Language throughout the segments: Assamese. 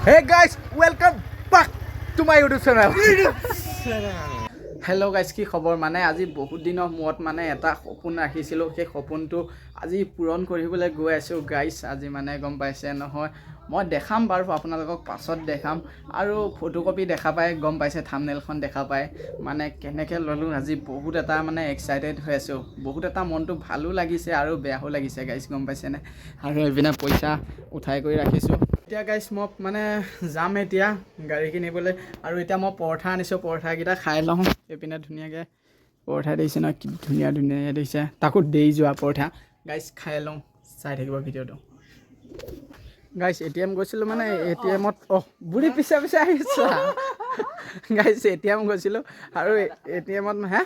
Hey guys, welcome back to my YouTube channel. Hello guys, কি খবৰ মানে আজি বহুত দিনৰ মূৰত মানে এটা সপোন ৰাখিছিলো সেই সপোনটো আজি পূৰণ কৰিবলৈ গৈ আছো গাইস আজি মানে গম পাইছে নহয় মই দেখাম বাৰু আপোনালোকক পাছত দেখাম আৰু ফটোকপি দেখা পায় গম পাইছে থাম্বনেলখন দেখা পায় মানে কেনেকৈ ললো আজি বহুত এটা মানে এক্সাইটেড হৈ আছো বহুত এটা মনটো ভালো লাগিছে আৰু বেয়াও লাগিছে গাইস গম পাইছে নে আৰু এবিনা পইচা উঠাই কৰি ৰাখিছো এতিয়া গাইস মই মানে যাম এতিয়া গাড়ী কিনিবলৈ আৰু এতিয়া মই পৰঠা আনিছো পৰঠাকেইটা খাই লওঁ এপিনে ধুনীয়াকৈ পৰঠা দিছে ন কি ধুনীয়া ধুনীয়া দিছে তাকো দেই যোৱা পৰঠা গাইস খাই লওঁ চাই থাকিব ভিডিঅ'টো গাইস এটিএম গৈছিলো মানে এটিএমত বুঢ়ী পিছে পিছে আহিছে গাইস এটিএম গৈছিলো আৰু এটিএমত হে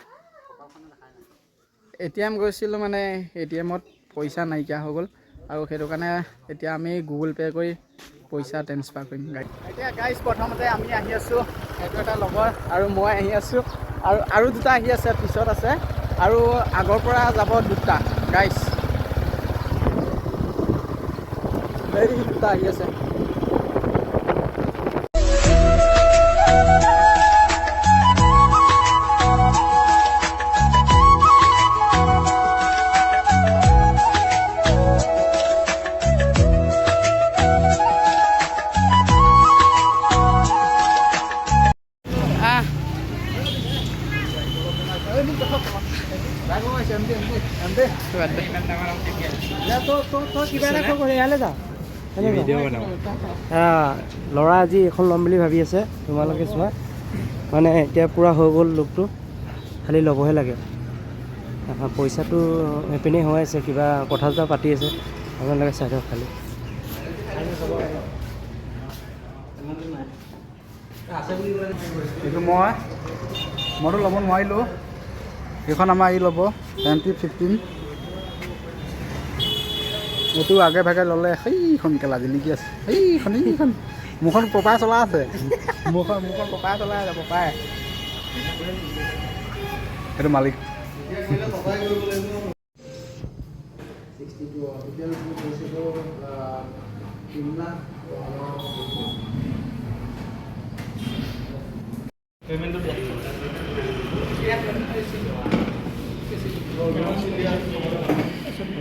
এটিএম গৈছিলো মানে এটিএমত পইচা নাইকিয়া হৈ গ'ল আৰু সেইটো কাৰণে এতিয়া আমি গুগল পে কৰি পইচা ট্ৰান্সফাৰ কৰিম এতিয়া গাইস প্ৰথমতে আমি আহি আছো এইটো এটা লগৰ আৰু মই আহি আছো আৰু দুটা আহি আছে পিছত আছে আৰু আগৰ পৰা যাব দুটা গাইস এই দুটা আহি আছে ল'ৰা আজি এখন ল'ম বুলি ভাবি আছে তোমালোকে চোৱা মানে এতিয়া পূৰা হৈ গ'ল লুকটো খালি ল'বহে লাগে পইচাটো এপিনে হৈ আছে কিবা কথা চথা পাতি আছে আপোনালোকে চাই থাকক খালি এইটো মইতো ল'ব নোৱাৰিলোঁ এইখন আমাৰ এই ল'ব MT-15 এইটো আগে ভাগে ল'লে সেইখন কেলাজি নেকি আছে সেইখন মোৰখন পপাই চলা আছে মোৰখন পপাই চলাই আছে পপাই সেইটো মালিক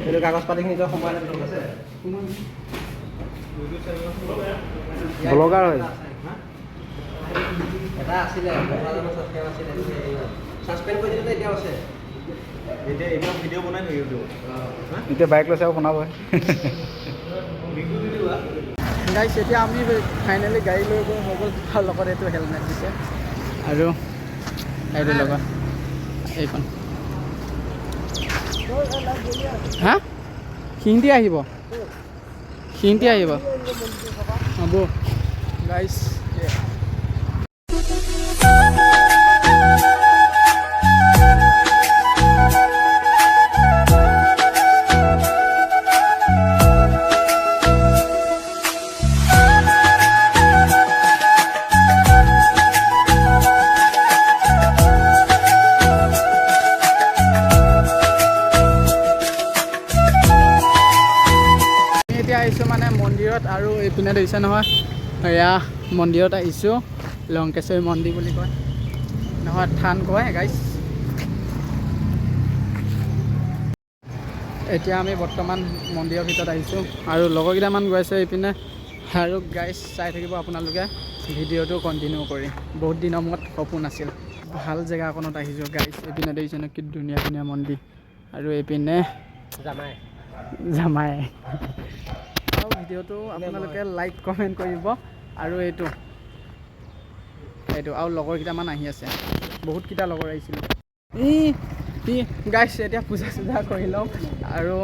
এইটো কাগজ পাতিখিনি সময় আছে ব্লগাৰ হয় এটা আছিলে ছাছপেণ্ড কৰি দিলে এতিয়াও আছে এতিয়া ভিডিঅ' বনাই নেকি এতিয়া বাইক লৈছে আৰু শুনাবই গাইছ এতিয়া আমি ফাইনেলি গাড়ী লৈ গৈ হৈ গ'ল তাৰ লগত এইটো হেলমেট দিছে আৰু এইটো লগত এইখন হা সিহঁতি আহিব হ'ব গাইছ আহিছোঁ মানে মন্দিৰত আৰু এইপিনে দেখিছে নহয় এয়া মন্দিৰত আহিছোঁ লংকেশ্বৰী মন্দিৰ বুলি কয় নহয় থান কয় গাইছ এতিয়া আমি বৰ্তমান মন্দিৰৰ ভিতৰত আহিছোঁ আৰু লগৰকেইটামান গৈ আছে এইপিনে আৰু গাইছ চাই থাকিব আপোনালোকে ভিডিঅ'টো কণ্টিনিউ কৰি বহুত দিনৰ মূৰত সপোন আছিল ভাল জেগা অকণত আহিছোঁ গাইছ এইপিনে দেখিছে ন কি ধুনীয়া ধুনীয়া মন্দিৰ আৰু এইপিনে জামাই আৰু ভিডিঅ'টো আপোনালোকে লাইক কমেণ্ট কৰিব আৰু এইটো আৰু লগৰকেইটামান আহি আছে বহুতকেইটা লগৰ আহিছিলোঁ গাইছ এতিয়া পূজা চূজা কৰি লওঁ আৰু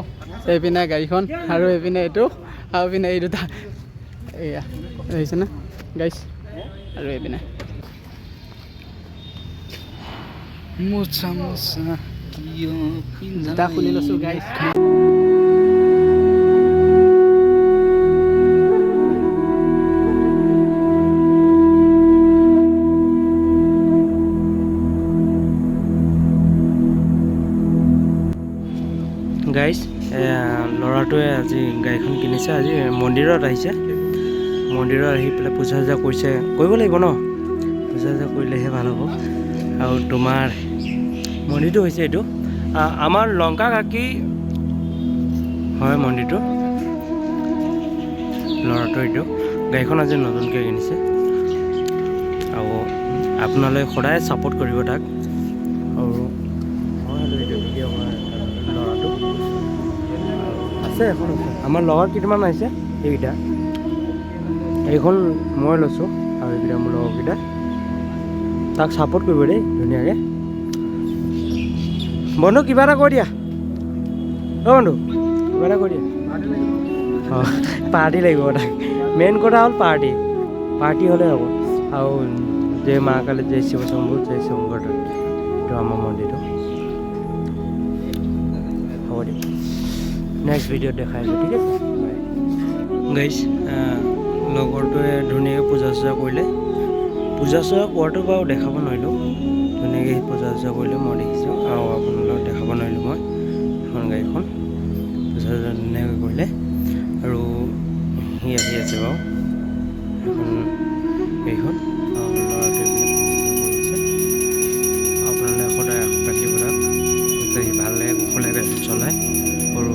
এইপিনে গাড়ীখন আৰু এইপিনে এইটো আৰু এইপিনে এই দুটা এয়া দেখিছেনে গাইছ আৰু এইপিনে জোতা খুলি লৈছোঁ গাইছ গাইজ ল'ৰাটোৱে আজি গাড়ীখন কিনিছে আজি মন্দিৰত আহিছে মন্দিৰত আহি পেলাই পূজা চূজা কৰিছে, কৰিব লাগিব ন, পূজা চূজা কৰিলেহে ভাল হ'ব। আৰু তোমাৰ মন্দিৰটো হৈছে এইটো আমাৰ লংকা কাকি হয় মন্দিৰটো, ল'ৰাটো এইটো। গাড়ীখন আজি নতুনকৈ কিনিছে আৰু আপোনালোকে সদায় ছাপোৰ্ট কৰিব তাক। আৰু মই হ'লো এইটো ভিডিঅ' কৰা ল'ৰাটো আছে, এখন আছে। আমাৰ লগৰ কেইটামান আহিছে, এইকেইটা এইখন মই লৈছোঁ আৰু এইকেইটা মোৰ লগৰকেইটা। তাক ছাপোৰ্ট কৰিব দেই ধুনীয়াকৈ। বন্ধু কিবা এটা কৈ দিয়া, অ' বন্ধু কিবা এটা কৈ দিয়া। অঁ পাৰ্টি লাগিব তাক, মেইন কথা হ'ল পাৰ্টি হ'লে হ'ব। আৰু জয় মা কালী, জয় শিৱ শম্ভু, জয় শংকৰ, এইটো আমাৰ মন্দিৰটো। হ'ব দিয়ক, নেক্সট ভিডিঅ'ত দেখাই আছোঁ, ঠিক আছে। গাইছ লগৰটোৱে ধুনীয়াকৈ পূজা চূজা কৰিলে। পূজা চূজা কৰাটো বাৰু দেখাব নোৱাৰিলোঁ, ধুনীয়াকৈ সি পূজা চূজা কৰিলে মই দেখিছোঁ। আৰু আপোনালোকক দেখাব নোৱাৰিলোঁ মই এখন গাড়ীখন পূজা চূজা ধুনীয়াকৈ কৰিলে। আৰু সি আহি আছে বাৰু এখন গাড়ীখন, ল'ৰাটোৱে কৰিছে। আপোনালোকে সদায় আশীৰ্বাদ দিব তাক, সি ভালে কুশলে গাড়ীখন চলায়, সৰু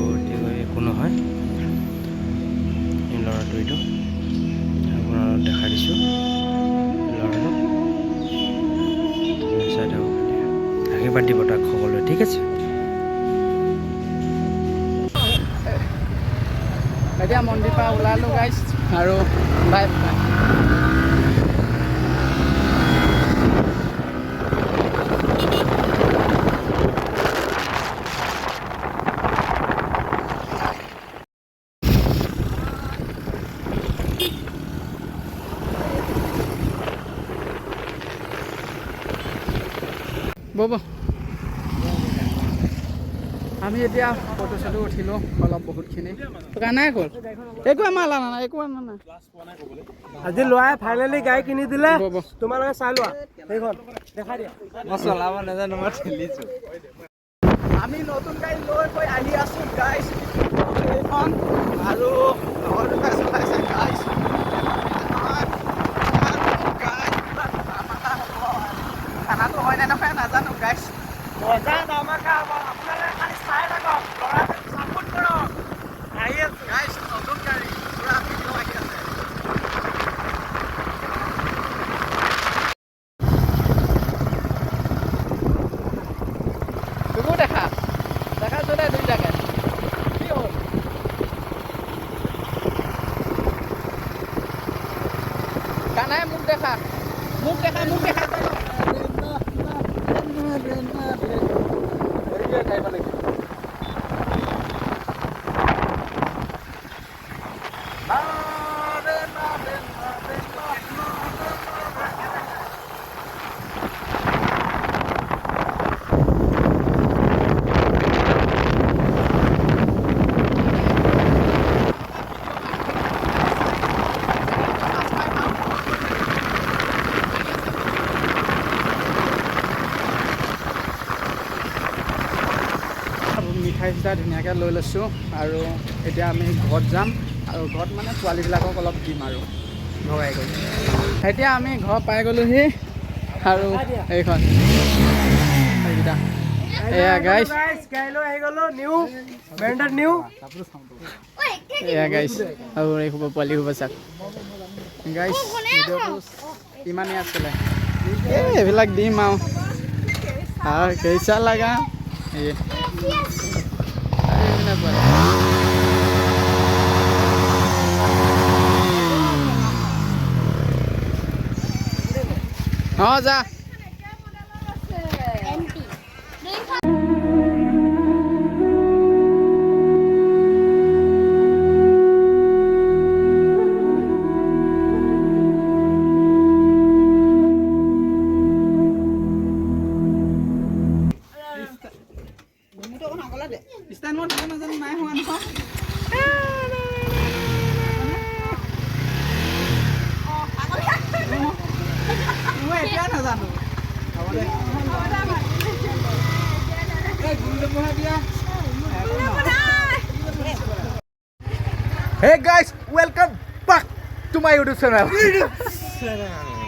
একো নহয়। এই ল'ৰাটো এইটো আপোনালোকক দেখাই দিছোঁ, ল'ৰাটো চাই থাকক, আশীৰ্বাদ দিব তাক সকলোৱে, ঠিক আছে। এতিয়া মন্দিৰৰ পৰা ওলালোঁ গাইছ, আৰু বাই বাই। ব'ব আমি এতিয়া ফটো চটো উঠিলোঁ অলপ বহুতখিনি, নাই গ'ল একো আমাৰ অনা নাই, একো অনা নাই। আজি ল'ৰাই ফাইনেলি গাড়ী কিনি দিলে, তোমালোকে চাই লোৱা সেইখন দেখাই দিয়া। মই চলাব নাজানো, মই ঠেলিছোঁ। আমি নতুন গাড়ী লৈ গৈ আহি আছোঁ গাইছ, এইখন আৰু লগৰ দুটাই চলাইছে গাইছ। খানাটো হয় নে নহয় নাজানো গাইছ, মজা ধমাকা হ'ব। আপোনালোকে খালি চাই থাকক, ল'ৰাটোক ছাপোৰ্ট কৰক। আহি আছোঁ গাইছ, নতুন গাড়ী পুৰা ভিডিঅ' আহি আছে। তোকো দেখাইছোঁ দে দুইটাকে, কি হ'ল কানাই মোক দেখা। মিঠাই চিঠাই ধুনীয়াকৈ লৈ লৈছোঁ, আৰু এতিয়া আমি ঘৰত যাম, আৰু ঘৰত মানে পোৱালীবিলাকক অলপ দিম আৰু ভগাই কৰি। এতিয়া আমি ঘৰ পাই গ'লোহি, আৰু এইখন এইকেইটা এয়া গাইছ, এয়া গাইছ, আৰু এই হ'ব পোৱালি হ'ব চাওক গাইছ। ভিডিঅ'টো ইমানেই আছিলে, এইবিলাক দিম আৰু কেইচা লাগা এই অঁ যা। Hey guys, welcome back to to my YouTube channel.